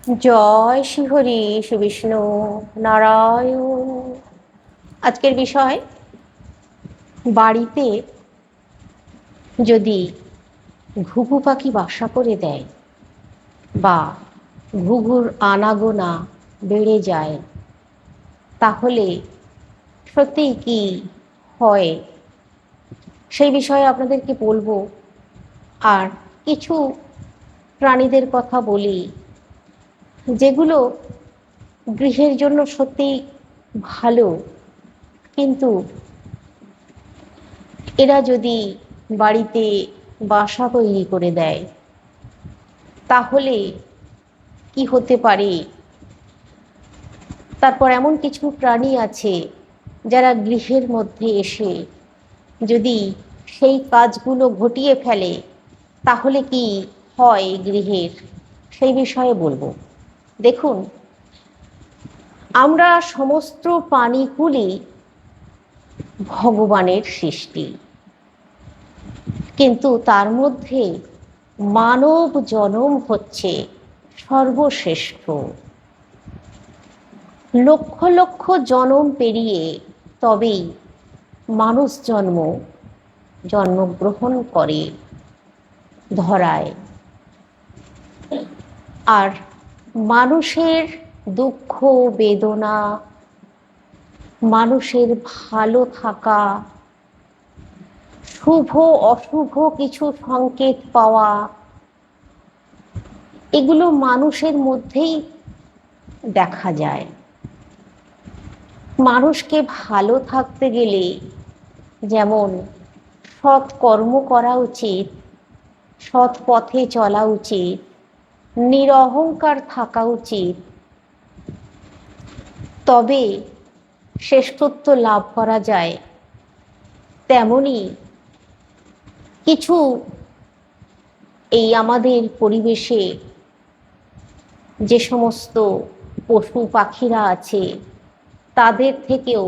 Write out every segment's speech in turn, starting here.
জয় শ্রীহরি শ্রী বিষ্ণু নারায়ণ। আজকের বিষয়, বাড়িতে যদি ঘুঘু পাখি বাসা করে দেয় বা ঘুঘুর আনাগোনা বেড়ে যায়, তাহলে সত্যিই কি হয় সেই বিষয়ে আপনাদেরকে বলবো। আর কিছু প্রাণীদের কথা বলি যেগুলো গৃহের জন্য সত্যি ভালো, কিন্তু এরা যদি বাড়িতে বাসা তৈরি করে দেয় তাহলে কি হতে পারে। তারপর এমন কিছু প্রাণী আছে যারা গৃহের মধ্যে এসে যদি সেই কাজগুলো ঘটিয়ে ফেলে তাহলে কি হয় গৃহের, সেই বিষয়ে বলবো। দেখুন, আমরা সমস্ত প্রাণীগুলি ভগবানের সৃষ্টি, কিন্তু তার মধ্যে মানব জনম হচ্ছে সর্বশ্রেষ্ঠ। লক্ষ লক্ষ জনম পেরিয়ে তবেই মানুষ জন্মগ্রহণ করে ধরায়। আর মানুষের দুঃখ বেদনা, মানুষের ভালো থাকা, শুভ অশুভ কিছু সংকেত পাওয়া, এগুলো মানুষের মধ্যেই দেখা যায়। মানুষকে ভালো থাকতে গেলে যেমন সৎ কর্ম করা উচিত, সৎ পথে চলা উচিত, নিরহংকার থাকা উচিত, তবে শ্রেষ্ঠত্ব লাভ করা যায়। তেমনি কিছু এই আমাদের পরিবেশে যে সমস্ত পশু পাখিরা আছে তাদের থেকেও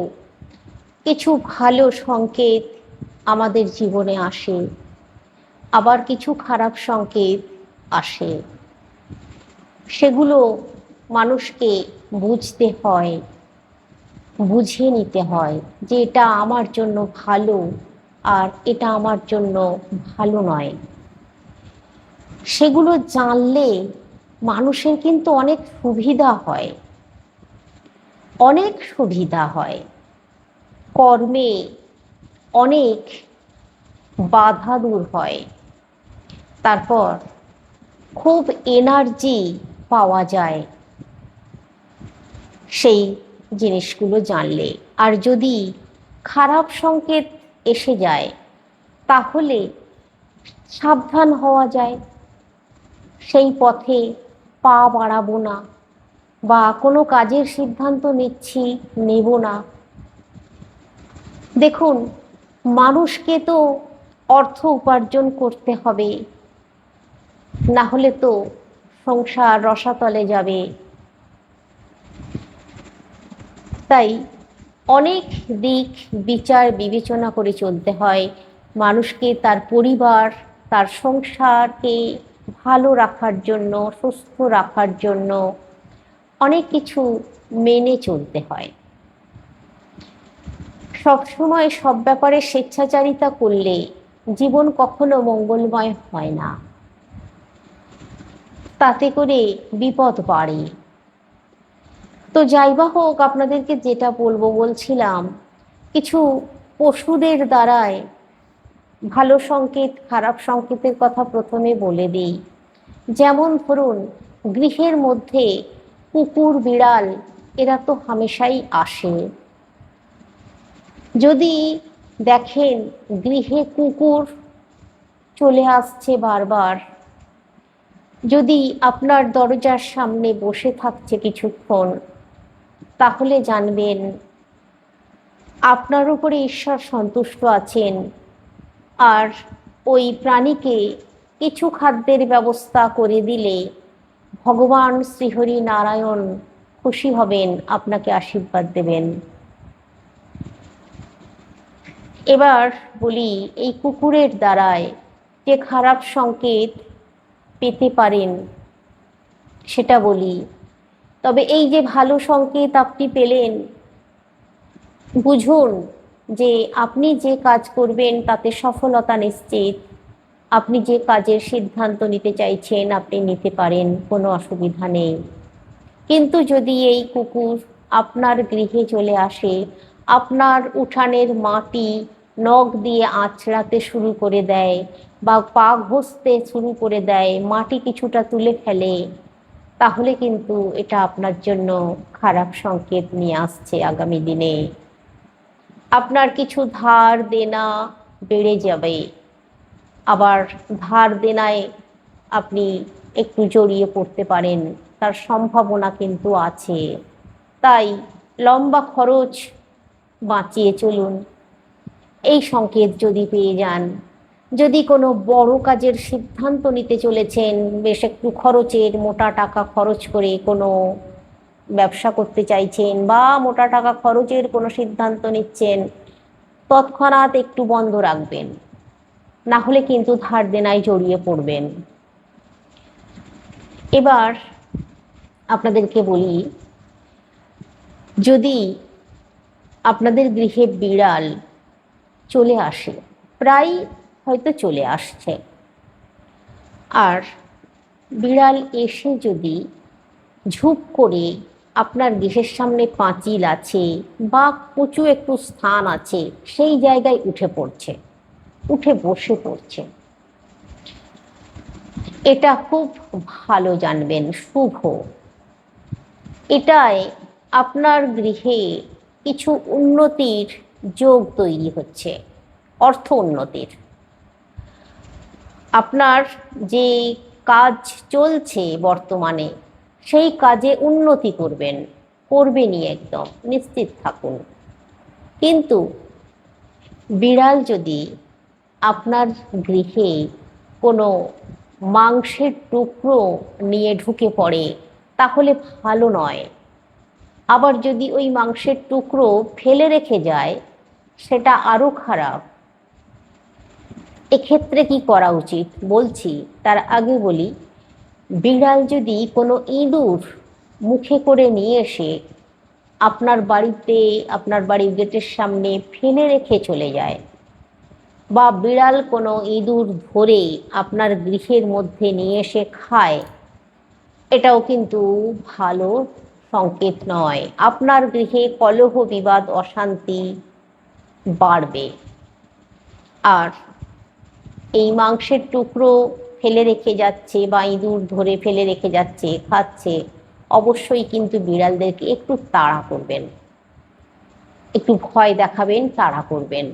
কিছু ভালো সংকেত আমাদের জীবনে আসে, আবার কিছু খারাপ সংকেত আসে। সেগুলো মানুষকে বুঝতে হয়, বুঝে নিতে হয় যে এটা আমার জন্য ভালো আর এটা আমার জন্য ভালো নয়। সেগুলো জানলে মানুষের কিন্তু অনেক সুবিধা হয়, অনেক সুবিধা হয়। কর্মে অনেক বাধা দূর হয়, তারপর খুব এনার্জি পাওয়া যায় সেই জিনিসগুলো জানলে। আর যদি খারাপ সংকেত এসে যায় তাহলে সাবধান হওয়া যায়, সেই পথে পা বাড়াবো না বা কোনো কাজের সিদ্ধান্ত নেব না। দেখুন, মানুষকে তো অর্থ উপার্জন করতে হবে, না হলে তো সংসার রসাতলে যাবে। তাই অনেক দিক বিচার বিবেচনা করে চলতে হয়। মানুষকে তার পরিবার, তার সংসারকে ভালো রাখার জন্য, সুস্থ রাখার জন্য অনেক কিছু মেনে চলতে হয়। সবসময় সব ব্যাপারে স্বেচ্ছাচারিতা করলে জীবন কখনো মঙ্গলময় হয় না, তাতে করে বিপদ বাড়ে। তো যাই বা হোক, আপনাদেরকে যেটা বলছিলাম, কিছু পশুদের দ্বারায় ভালো সংকেত খারাপ সংকেতের কথা প্রথমে বলে দিই। যেমন ধরুন, গৃহের মধ্যে কুকুর বিড়াল এরা তো হামেশাই আসে। যদি দেখেন গৃহে কুকুর চলে আসছে বারবার, যদি আপনার দরজার সামনে বসে থাকছে কিছুক্ষণ, তাহলে জানবেন আপনার উপরে ঈশ্বর সন্তুষ্ট আছেন। আর ওই প্রাণীকে কিছু খাদ্যের ব্যবস্থা করে দিলে ভগবান শ্রীহরি নারায়ণ খুশি হবেন, আপনাকে আশীর্বাদ দেবেন। এবার বলি, এই কুকুরের দ্বারায় যে খারাপ সংকেত পেতে পারেন সেটা বলি। তবে এই যে ভালো সংকেত আপনি পেলেন, বুঝুন যে আপনি যে কাজ করবেন তাতে সফলতা নিশ্চিত। আপনি যে কাজের সিদ্ধান্ত নিতে চাইছেন আপনি নিতে পারেন, কোনো অসুবিধা নেই। কিন্তু যদি এই কুকুর আপনার গৃহে চলে আসে, আপনার উঠানের মাটি নখ দিয়ে আঁচড়াতে শুরু করে দেয় বা পা ঘষতে শুরু করে দেয়, মাটি কিছুটা তুলে ফেলে, তাহলে কিন্তু এটা আপনার জন্য খারাপ সংকেত নিয়ে আসছে আগামী দিনে। আপনার কিছু ধার দেনা বেড়ে যাবে, আবার ধার দেনায় আপনি একটু জড়িয়ে পড়তে পারেন, তার সম্ভাবনা কিন্তু আছে। তাই লম্বা খরচ বাঁচিয়ে চলুন। এই সংকেত যদি পেয়ে যান, যদি কোনো বড় কাজের সিদ্ধান্ত নিতে চলেছেন, বেশ একটু খরচের, মোটা টাকা খরচ করে কোনো ব্যবসা করতে চাইছেন বা মোটা টাকা খরচের কোনো সিদ্ধান্ত নিচ্ছেন, তৎক্ষণাৎ একটু বন্ধ রাখবেন, না হলে কিন্তু ধার দেনায় জড়িয়ে পড়বেন। এবার আপনাদেরকে বলি, যদি আপনাদের গৃহে বিড়াল চলে আসে, প্রায় হয়তো চলে আসছে, আর বিড়াল এসে যদি ঝুপ করে আপনার গৃহের সামনে পাঁচিল আছে বা উঁচু একটু স্থান আছে সেই জায়গায় উঠে পড়ছে, উঠে বসে পড়ছে, এটা খুব ভালো জানবেন, শুভ। এটায় আপনার গৃহে কিছু উন্নতির যোগ তৈরি হচ্ছে, অর্থ উন্নতির। আপনার যে কাজ চলছে বর্তমানে সেই কাজে উন্নতি করবেন, করবেনই, একদম নিশ্চিত থাকুন। কিন্তু বিড়াল যদি আপনার গৃহে কোনো মাংসের টুকরো নিয়ে ঢুকে পড়ে তাহলে ভালো নয়। আবার যদি ওই মাংসের টুকরো ফেলে রেখে যায় সেটা আরো খারাপ। এক্ষেত্রে কি করা উচিত বলছি, তার আগে বলি, বিড়াল যদি কোনো ইঁদুর মুখে করে নিয়ে এসে আপনার বাড়িতে, আপনার বাড়ির গেটের সামনে ফেলে রেখে চলে যায়, বা বিড়াল কোনো ইঁদুর ধরে আপনার গৃহের মধ্যে নিয়ে এসে খায়, এটাও কিন্তু ভালো সংকেত নয়। আপনার গৃহে কলহ, বিবাদ, অশান্তি বাড়বে। আর এই মাংসের টুকরো ফেলে রেখে যাচ্ছে বা ইঁদুর ধরে ফেলে রেখে যাচ্ছে, খাচ্ছে, অবশ্যই কিন্তু বিড়ালদেরকে একটু তাড়া করবেন, একটু ভয় দেখাবেন, তাড়া করবেন।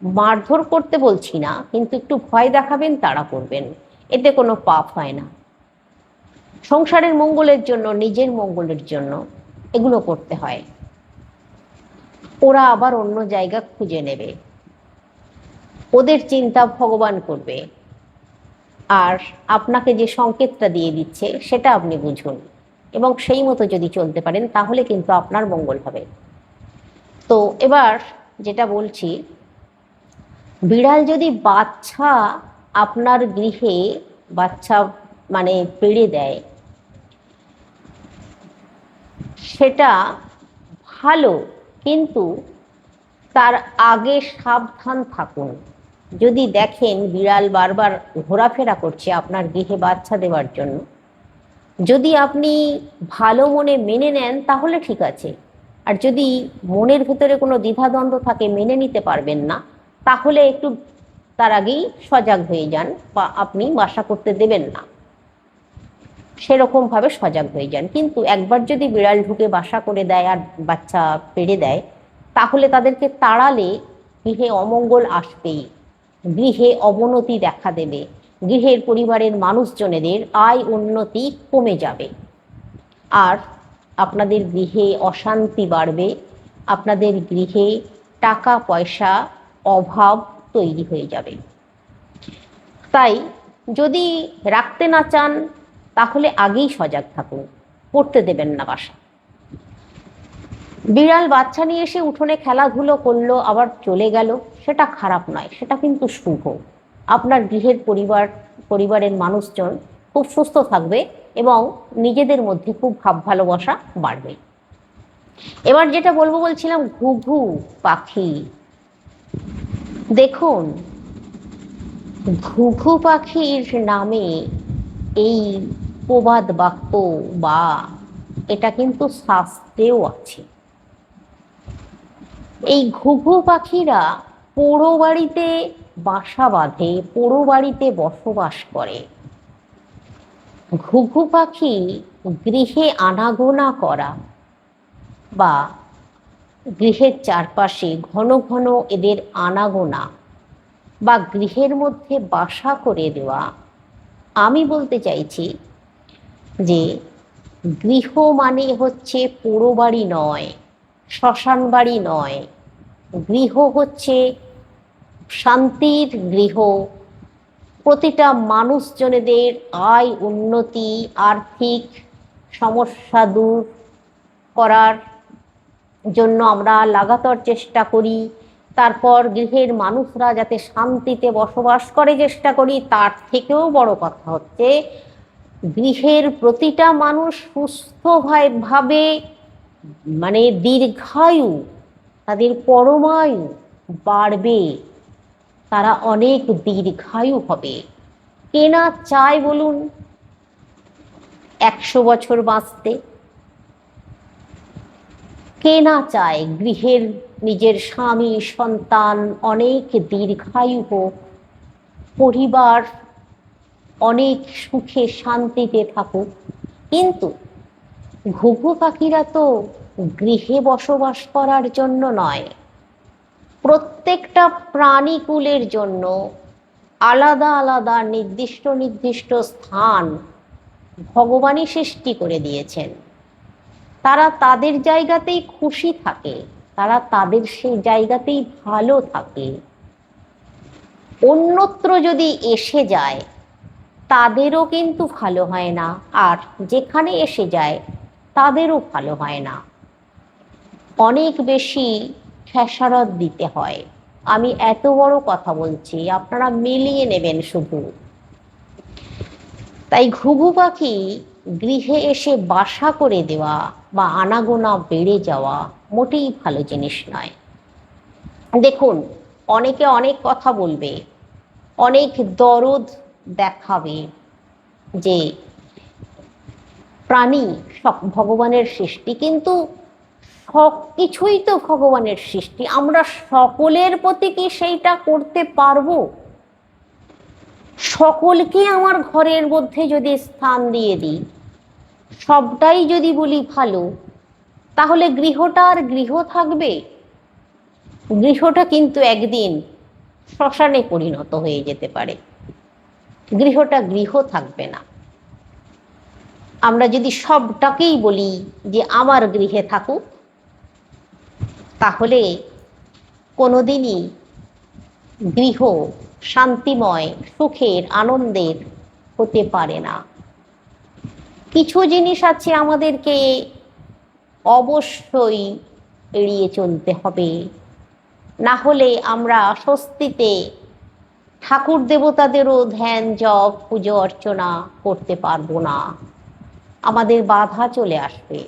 মারধর করতে বলছি না, কিন্তু একটু ভয় দেখাবেন, তাড়া করবেন, এতে কোনো পাপ হয় না। সংসারের মঙ্গলের জন্য, নিজের মঙ্গলের জন্য এগুলো করতে হয়। ওরা আবার অন্য জায়গা খুঁজে নেবে, ওদের চিন্তা ভগবান করবে। আর আপনাকে যে সংকেতটা দিয়ে দিচ্ছে সেটা আপনি বুঝুন এবং সেই মতো যদি চলতে পারেন তাহলে কিন্তু আপনার মঙ্গল হবে। তো এবার যেটা বলছি, বিড়াল যদি বাচ্চা আপনার গৃহে, বাচ্চা মানে পেড়ে দেয়, সেটা ভালো, কিন্তু তার আগে সাবধান থাকুন। যদি দেখেন বিড়াল বারবার ঘোরাফেরা করছে আপনার গৃহে বাচ্চা দেওয়ার জন্য, যদি আপনি ভালো মনে মেনে নেন তাহলে ঠিক আছে। আর যদি মনের ভিতরে কোনো দ্বিধাদ্বন্দ্ব থাকে, মেনে নিতে পারবেন না, তাহলে একটু তার আগেই সজাগ হয়ে যান, বা আপনি বাসা করতে দেবেন না, সেরকমভাবে সজাগ হয়ে যান। কিন্তু একবার যদি বিড়াল ঢুকে বাসা করে দেয় আর বাচ্চা পেড়ে দেয়, তাহলে তাদেরকে তাড়ালে গৃহে অমঙ্গল আসবেই, গৃহে অবনতি দেখা দেবে, গৃহের পরিবারের মানুষজনেদের আয় উন্নতি কমে যাবে, আর আপনাদের গৃহে অশান্তি বাড়বে, আপনাদের গৃহে টাকা পয়সা অভাব তৈরি হয়ে যাবে। তাই যদি রাখতে না চান তাহলে আগেই সজাগ থাকুন, করতে দেবেন না বাসা। বিড়াল বাচ্চা নিয়ে এসে উঠোনে খেলাধুলো করলো আবার চলে গেল, সেটা খারাপ নয়, সেটা কিন্তু শুভ। আপনার গৃহের পরিবারের মানুষজন খুব সুস্থ থাকবে, এবং নিজেদের মধ্যে খুব ভাব ভালোবাসা বাড়বে। এবার যেটা বলছিলাম ঘুঘু পাখি। দেখুন, ঘুঘু পাখির নামে এই প্রবাদ বাক্য বা এটা কিন্তু শাস্ত্রেও আছে। এই ঘুঘু পাখিরা পোড়ো বাড়িতে বাসা বাঁধে, পোড়ো বাড়িতে বসবাস করে। ঘুঘু পাখি গৃহে আনাগোনা করা বা গৃহের চারপাশে ঘন ঘন এদের আনাগোনা বা গৃহের মধ্যে বাসা করে দেওয়া, আমি বলতে চাইছি যে গৃহ মানে হচ্ছে পোড়ো বাড়ি নয়, শ্মশান বাড়ি নয়। গৃহ হচ্ছে শান্তির গৃহ, প্রতিটা মানুষজনেদের আয় উন্নতি, আর্থিক সমস্যা দূর করার জন্য আমরা লাগাতার চেষ্টা করি। তারপর গৃহের মানুষরা যাতে শান্তিতে বসবাস করে চেষ্টা করি। তার থেকেও বড় কথা হচ্ছে গৃহের প্রতিটা মানুষ সুস্থভাবে মানে দীর্ঘায়ু, তাদের পরমায়ু বাড়বে, তারা অনেক দীর্ঘায়ু হবে। কে না চায় বলুন 100 বছর বাঁচতে? কে না চায় গৃহের নিজের স্বামী সন্তান অনেক দীর্ঘায়ু হোক, পরিবার অনেক সুখে শান্তিতে থাকুক? কিন্তু ঘুঘু পাখিরা তো গৃহে বসবাস করার জন্য নয়, প্রত্যেকটা প্রাণীকুলের জন্য আলাদা আলাদা নির্দিষ্ট নির্দিষ্ট স্থান ভগবানই সৃষ্টি করে দিয়েছেন। তারা তাদের জায়গাতেই খুশি থাকে, তারা তাদের সেই জায়গাতেই ভালো থাকে। অন্যত্র যদি এসে যায় তাদেরও কিন্তু ভালো হয় না, আর যেখানে এসে যায় তাদেরও ভালো হয় না, অনেক বেশি খেসারত দিতে হয়। আমি এত বড় কথা বলছি, আপনারা মিলিয়ে নেবেন শুধু। তাই ঘুঘু পাখি গৃহে এসে বাসা করে দেওয়া বা আনাগোনা বেড়ে যাওয়া মোটেই ভালো জিনিস নয়। দেখুন, অনেকে অনেক কথা বলবে, অনেক দরদ দেখাবে যে প্রাণী সব ভগবানের সৃষ্টি, কিন্তু সব কিছুই তো ভগবানের সৃষ্টি, আমরা সকলের প্রতি কি সেইটা করতে পারবো? সকলকে আমার ঘরের মধ্যে যদি স্থান দিয়ে দিই, সবটাই যদি বলি ভালো, তাহলে গৃহটা আর গৃহ থাকবে? গৃহটা কিন্তু একদিন শ্মশানে পরিণত হয়ে যেতে পারে, গৃহটা গৃহ থাকবে না। আমরা যদি সবটাকেই বলি যে আমার গৃহে থাকুক, তাহলে কোনোদিনই গৃহ শান্তিময়, সুখের, আনন্দের হতে পারে না। কিছু জিনিস আছে আমাদেরকে অবশ্যই এড়িয়ে চলতে হবে, না হলে আমরা স্বস্তিতে ঠাকুর দেবতাদেরও ধ্যান জপ পুজো অর্চনা করতে পারবো না। আমাদের বাধা চলে আসবে,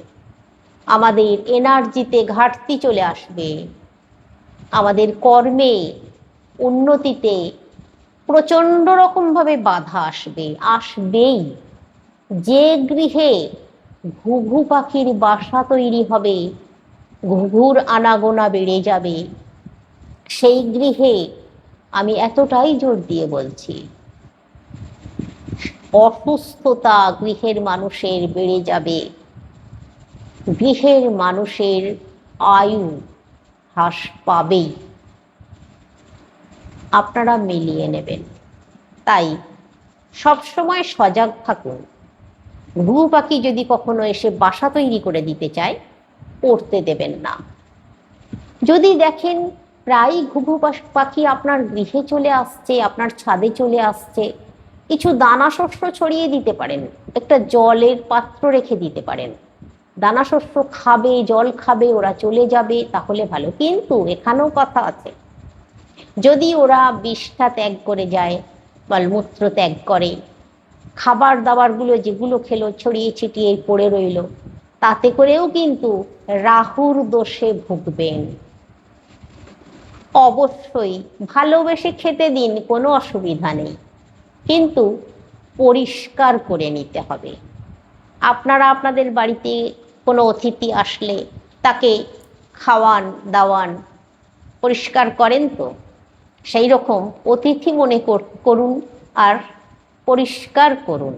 আমাদের এনার্জিতে ঘাটতি চলে আসবে, আমাদের কর্মে উন্নতিতে প্রচণ্ড রকমভাবে বাধা আসবেই। যে গৃহে ঘুঘু পাখির বাসা তৈরি হবে, ঘুঘুর আনাগোনা বেড়ে যাবে, সেই গৃহে আমি এতটাই জোর দিয়ে বলছি, অসুস্থতা গৃহের মানুষের বেড়ে যাবে, গৃহের মানুষের আয়ু হ্রাস পাবেই। আপনারা মিলিয়ে নেবেন। তাই সবসময় সজাগ থাকুন। ঘুঘু পাখি যদি কখনো এসে বাসা তৈরি করে দিতে চায়, পড়তে দেবেন না। যদি দেখেন প্রায় ঘুঘু পাখি আপনার গৃহে চলে আসছে, আপনার ছাদে চলে আসছে, কিছু দানা শস্য ছড়িয়ে দিতে পারেন, একটা জলের পাত্র রেখে দিতে পারেন, দানা শস্য খাবে, জল খাবে, ওরা চলে যাবে, তাহলে ভালো। কিন্তু এখানেও কথা আছে, যদি ওরা বিষ্ঠা ত্যাগ করে যায়, মলমূত্র ত্যাগ করে, খাবার দাবারগুলো যেগুলো খেলো ছড়িয়ে ছিটিয়ে পড়ে রইল, তাতে করেও কিন্তু রাহুর দোষে ভুগবেন। অবশ্যই ভালোবেসে খেতে দিন, কোনো অসুবিধা নেই, কিন্তু পরিষ্কার করে নিতে হবে। আপনারা আপনাদের বাড়িতে কোনো অতিথি আসলে তাকে খাওয়ান দাওয়ান, পরিষ্কার করেন তো? সেই রকম অতিথি মনে করুন আর পরিষ্কার করুন,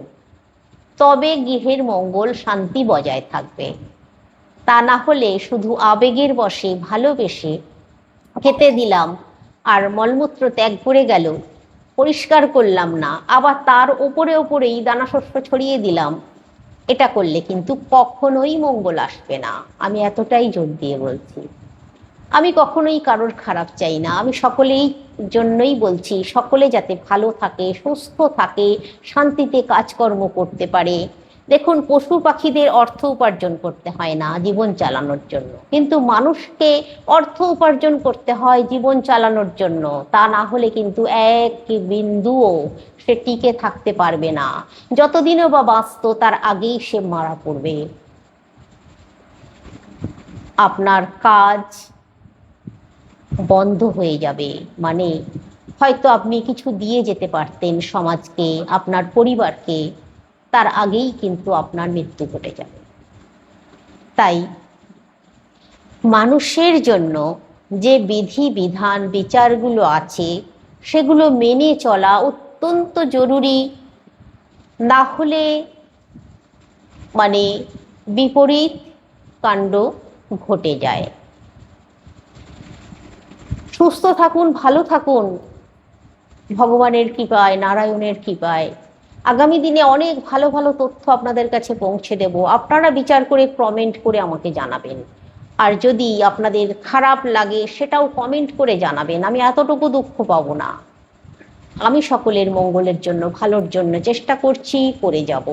তবে গৃহের মঙ্গল শান্তি বজায় থাকবে। তা না হলে শুধু আবেগের বশে ভালোবেসে খেতে দিলাম আর মলমূত্র ত্যাগ করে গেল, পরিষ্কার করলাম না, আবার তার ওপরেই দানা শস্য ছড়িয়ে দিলাম, এটা করলে কিন্তু কখনোই মঙ্গল আসবে না। আমি এতটাই জোর দিয়ে বলছি। আমি কখনোই কারোর খারাপ চাই না, আমি সকলেই জন্যই বলছি, সকলে যাতে ভালো থাকে, সুস্থ থাকে, শান্তিতে কাজকর্ম করতে পারে। দেখুন, পশু পাখিদের অর্থ উপার্জন করতে হয় না জীবন চালানোর জন্য, কিন্তু মানুষকে অর্থ উপার্জন করতে হয় জীবন চালানোর জন্য। তা না হলে কিন্তু এক বিন্দুও সে টিকে থাকতে পারবে না। যতদিনও বা বাঁচত তার আগেই সে মারা পড়বে। আপনার কাজ বন্ধ হয়ে যাবে, মানে হয়তো আপনি কিছু দিয়ে যেতে পারতেন সমাজকে, আপনার পরিবারকে, তার আগেই কিন্তু আপনার মৃত্যু ঘটে যাবে। তাই মানুষের জন্য যে বিধি বিধান বিচারগুলো আছে সেগুলো মেনে চলা অত্যন্ত জরুরি। না হলে মানে বিপরীত কাণ্ড ঘটে যায়। সুস্থ থাকুন, ভালো থাকুন, ভগবানের কৃপায়, নারায়ণের কৃপায়। আগামী দিনে অনেক ভালো ভালো তথ্য আপনাদের কাছে পৌঁছে দেব, আপনারা বিচার করে কমেন্ট করে আমাকে জানাবেন। আর যদি আপনাদের খারাপ লাগে সেটাও কমেন্ট করে জানাবেন, আমি এতটুকু দুঃখ পাবো না। আমি সকলের মঙ্গলের জন্য, ভালোর জন্য চেষ্টা করছি, করে যাব।